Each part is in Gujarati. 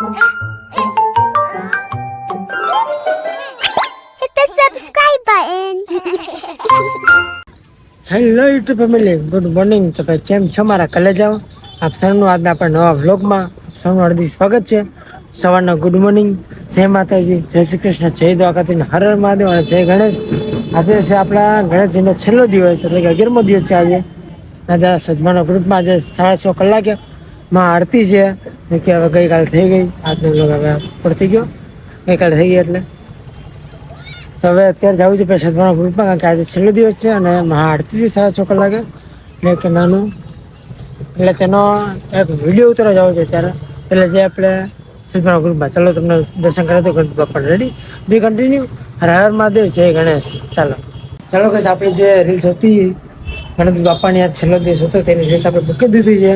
Hit the subscribe button. Hello YouTube family, good morning. તો ભાઈ કેમ છો મારા કલે જાઓ આપ સૌનું આજના આપણા નવા વ્લોગમાં આપ સૌનું હાર્દિક સ્વાગત છે. સવારના ગુડ મોર્નિંગ, જય માતાજી, જય શ્રી કૃષ્ણ, જય દ્વારકાધીશ, હર હર મહાદેવ અને જય ગણેશ. આજે છે આપણા ગણેશજીનો છેલ્લો દિવસ એટલે કે 11મો દિવસ છે. આજે સદમાના ગ્રુપમાં આજે 6:30 કલાકે માં આરતી છે કે હવે ગઈકાલે થઈ ગઈ, આજનો વ્લોગ હવે પડતી ગયો, ગઈકાલે થઈ ગઈ એટલે તો હવે અત્યારે જવું છે પછી સદમાના ગ્રુપમાં, કારણ કે આજે છેલ્લો દિવસ છે અને મહાઆરતી છે 6:30 કલાકે. એટલે કે નાનું એટલે તેનો એક વિડીયો ઉતરવા જવો છે ત્યારે એટલે જે આપણે સદમાના ગ્રુપમાં. ચાલો તમને દર્શન કરે તો ગણપતિ બાપા રેડી, બી કન્ટિન્યુ. હર હર મહાદેવ, જય ગણેશ. ચાલો ચાલો કે આપણી જે રીલ્સ હતી ગણપતિ બાપાની આ છેલ્લો દિવસ હતો તેની રીલ્સ આપણે મૂકી દીધી છે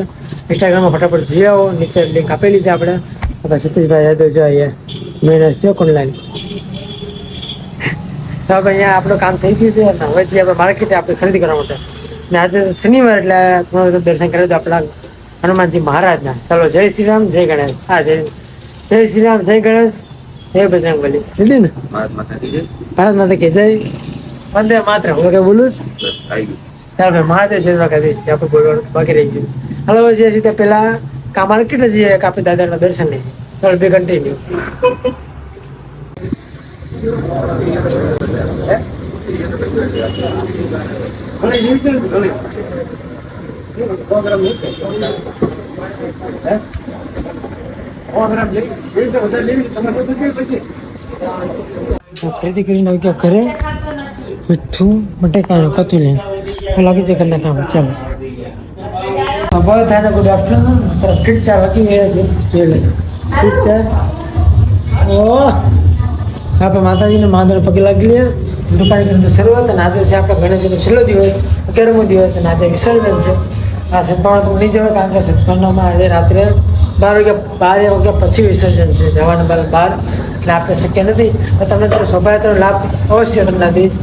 ઇન્સ્ટાગ્રામમાં. ફટાફટ જઈ આવો, નીચે લિંક આપેલી છે આપણે. સતીશભાઈ યાદવ જો અહીંયા મહેનત થયો ઓનલાઈન. તો હવે અહીંયા આપણું કામ થઈ ગયું છે અને હવે જે આપણે માર્કેટે આપણે ખરીદી કરવા માટે. ને આજે શનિવાર એટલે તમારે તો દર્શન કરે તો આપણા હનુમાનજી મહારાજના. ચાલો જય શ્રી રામ, જય ગણેશ. હા જય શ્રી રામ, જય ગણેશ, જય બજરંગબલી. રેડી ને? ભારત માતા કે જય, વંદે માતરમ. હું કઈ બોલું? ચાલો ભાઈ, મહાદેવ છે આપણે બોલવાનું બાકી રહી ગયું. હલો જે છે તે પેલા કા માર્કેટ જઈએ કાપી દાદાના દર્શન લઈએ. ચાલો બે કન્ટિન્યુ. ખરીદી કરીને આવી ગયા ઘરે. મીઠું બટેકાનું કતું લઈને લાગી છે ઘરના કામ. ચાલો બહુ થાય. Good afternoon. ફિટ ચા વાગી ગયા છે. ફિટ ચા. ઓહ, આપણે માતાજીને મહાદેવને પગે લાગી લઈએ. દુકાનની શરૂઆત. અને આજે છે આપણે ગણેશજીનો છેલ્લો દિવસ, 11મો દિવસ, અને આજે વિસર્જન છે. આ સદભાવના તો નહીં જવાય, કારણ કે સદભાવનામાં આજે રાત્રે 12 વાગ્યા પછી વિસર્જન છે. જવાના 12 એટલે આપણે શક્ય નથી. તમને ત્યારે શોભાયાત્રાનો લાભ અવશ્ય તમને દઈશ.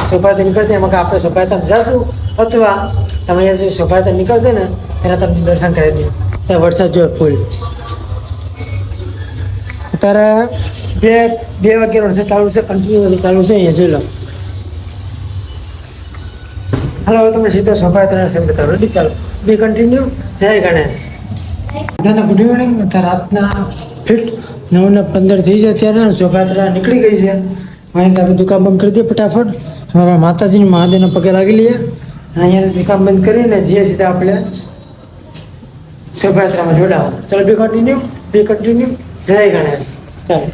શોભાયાત્રા નીકળશે એમાં કે આપણે શોભાયાત્રામાં જઈશું, અથવા તમે અહીંયા જે શોભાયાત્રા નીકળશે ને તેના તમને દર્શન કરી દઈએ. ત્યાં વરસાદ જો ફૂલ. અત્યારે બે વાગ્યાનો વરસાદ ચાલુ છે, કન્ટિન્યુ ચાલુ છે. અહીંયા જોઈ લો. હાલો હવે તમને સીધો શોભાયાત્રા સેમ બતાવો. રેડી? ચાલો બી કન્ટિન્યુ. જય ગણેશ. બધાને ગુડ ઇવનિંગ. અત્યારે રાતના ફિટ 9:15 થઈ છે. અત્યારે શોભાયાત્રા નીકળી ગઈ છે. અહીંથી આપણે દુકાન બંધ કરી દઈએ ફટાફટ. હવે માતાજીની મહાદેવના પગે લાગી લઈએ અને અહીંયા દુકાન બંધ કરીને જઈએ સીધા આપણે શોભાયાત્રામાં જોડાવો. ચાલો બી કન્ટિન્યુ, બી કન્ટિન્યુ. જય ગણેશ. ચાલો.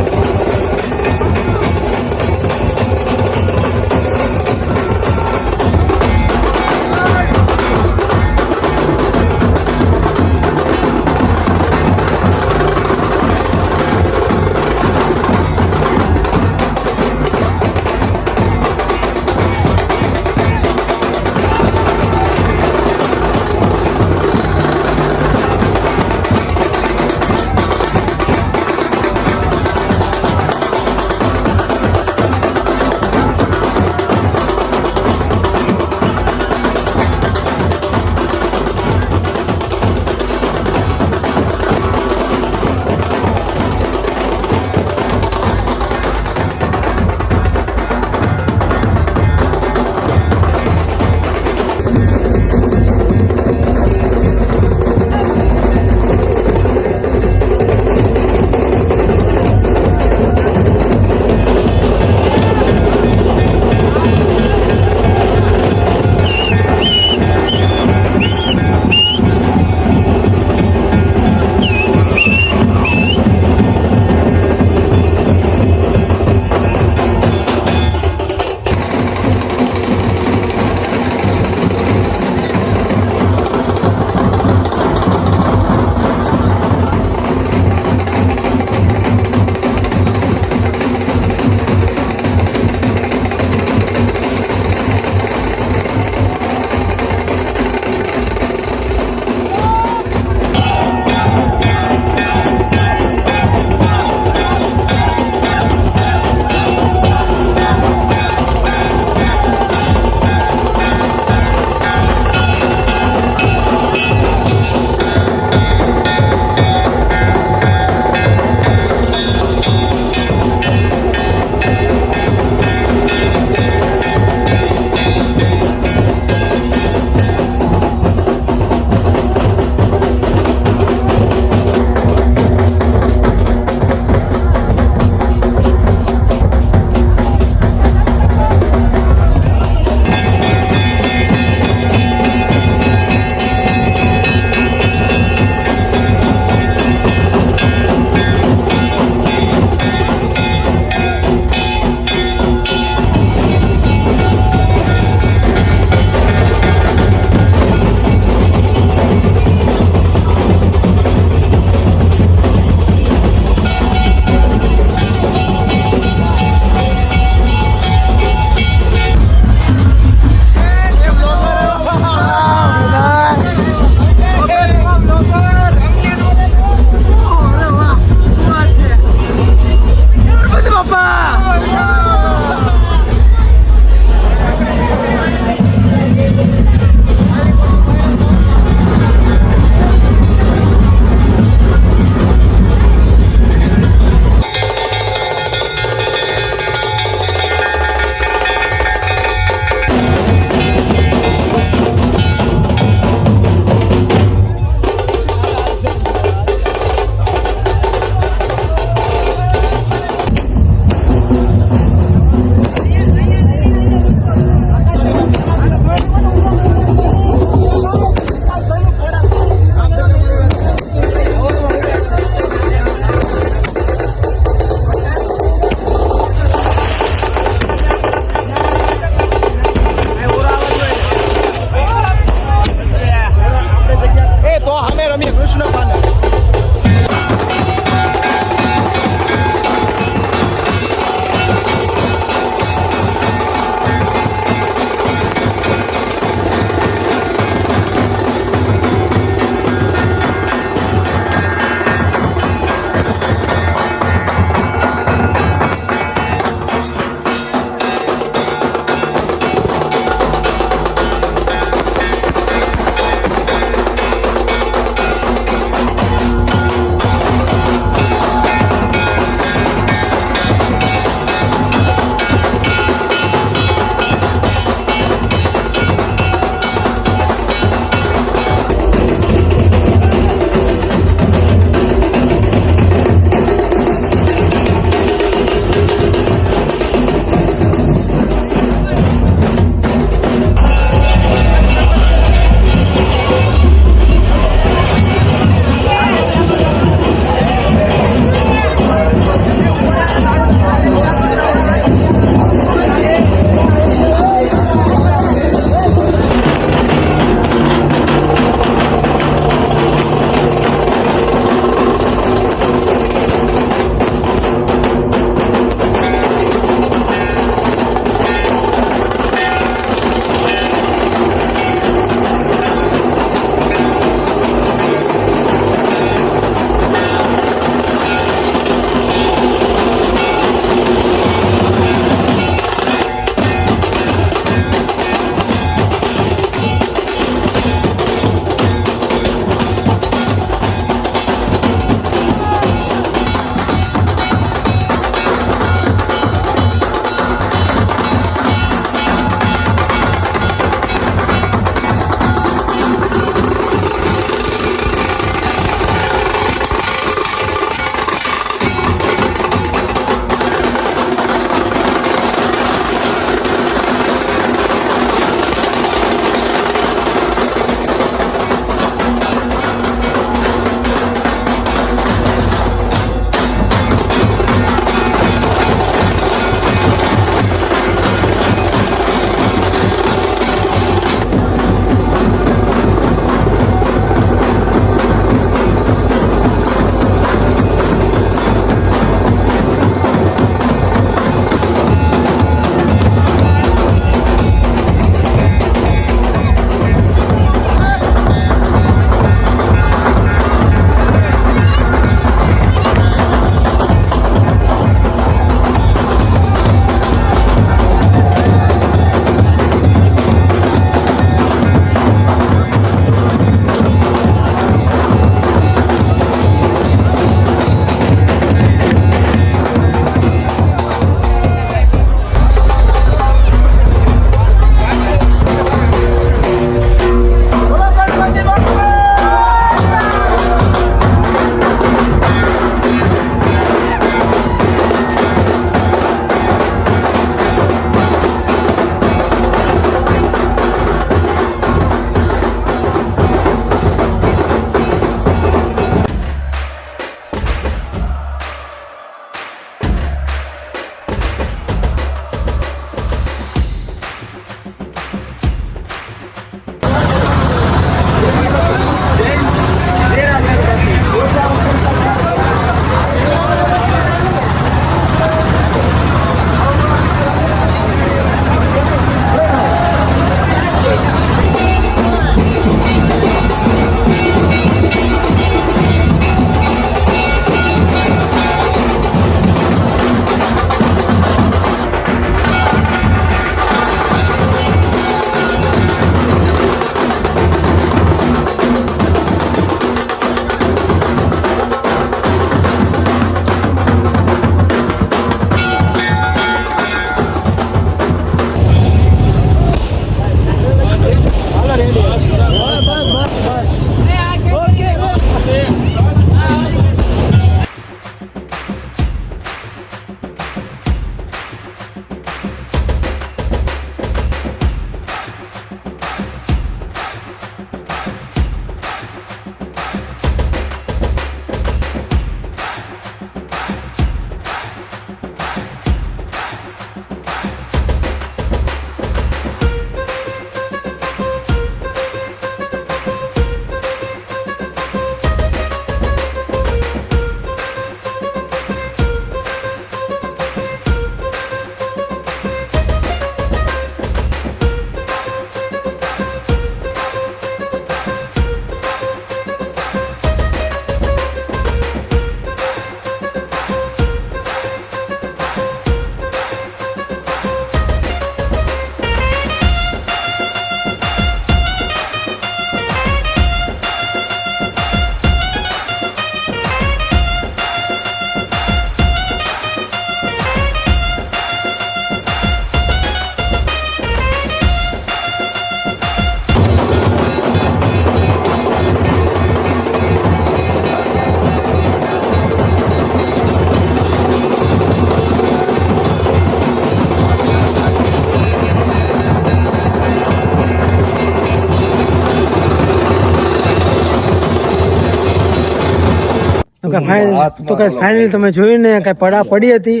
તો કઈ ફાઇનલ તમે જોયું ને કઈ પડા પડી હતી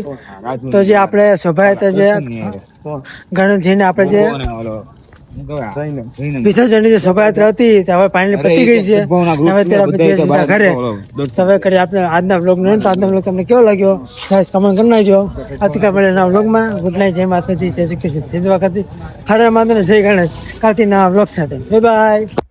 તો જે આપણે સભા હતા જે ગણેશજીને આપણે જે વિસર્જનની જે શોભાયાત્રા હતી તે હવે ફાઇનલ પતી ગઈ છે હવે ત્યારે પછી સીધા ઘરે તો હવે કરી આપણે આજના બ્લોગ નો તો આજના બ્લોગ તમને કેવો લાગ્યો ખાસ કમેન્ટ કરી નાખજો આવતીકાલ મળે નવા બ્લોગમાં ગુડ નાઇટ જય માતાજી જય શ્રી કૃષ્ણ જય દ્વારકાધીશ હરે માધવ જય ગણેશ કાલથી નવા બ્લોગ સાથે બાય બાય